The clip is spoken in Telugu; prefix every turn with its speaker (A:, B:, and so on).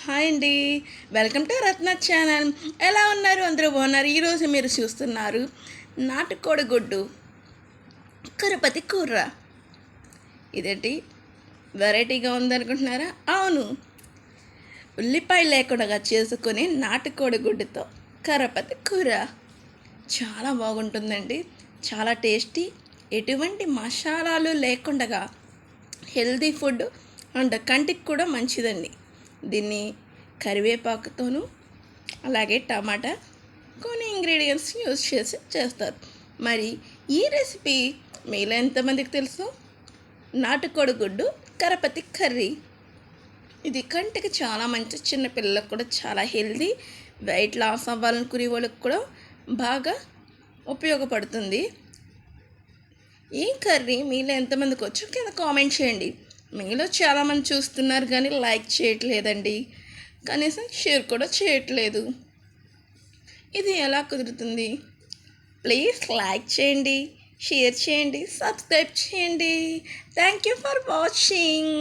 A: హాయ్ అండి. Welcome to Ratna channel. ఎలా ఉన్నారు? అందరూ బాగున్నారు. ఈరోజు మీరు చూస్తున్నారు నాటుకోడి గుడ్డు కరపతి కూర. ఇదేంటి వెరైటీగా ఉందనుకుంటున్నారా? అవును, ఉల్లిపాయ లేకుండా చేసుకుని నాటుకోడి గుడ్డుతో కరపతి కూర చాలా బాగుంటుందండి. చాలా టేస్టీ, ఎటువంటి మసాలాలు లేకుండా హెల్తీ ఫుడ్ అండ్ కంటికి కూడా మంచిదండి. దీన్ని కరివేపాకుతోనూ అలాగే టమాటా కొన్ని ఇంగ్రీడియంట్స్ యూజ్ చేసి చేస్తారు. మరి ఈ రెసిపీ మీలో ఎంతమందికి తెలుసు? నాటుకోడి గుడ్డు కరపతి కర్రీ. ఇది కంటికి చాలా మంచి, చిన్నపిల్లలకు కూడా చాలా హెల్తీ, వెయిట్ లాస్ అవ్వాలనుకునే వాళ్ళకి కూడా బాగా ఉపయోగపడుతుంది. ఈ కర్రీ మీలో ఎంతమందికి వచ్చు కింద కామెంట్ చేయండి. మీలో చాలామంది చూస్తున్నారు కానీ లైక్ చేయట్లేదండి, కనీసం షేర్ కూడా చేయట్లేదు. ఇది ఎలా కుదురుతుంది? ప్లీజ్ లైక్ చేయండి, షేర్ చేయండి, సబ్స్క్రైబ్ చేయండి. Thank you for watching.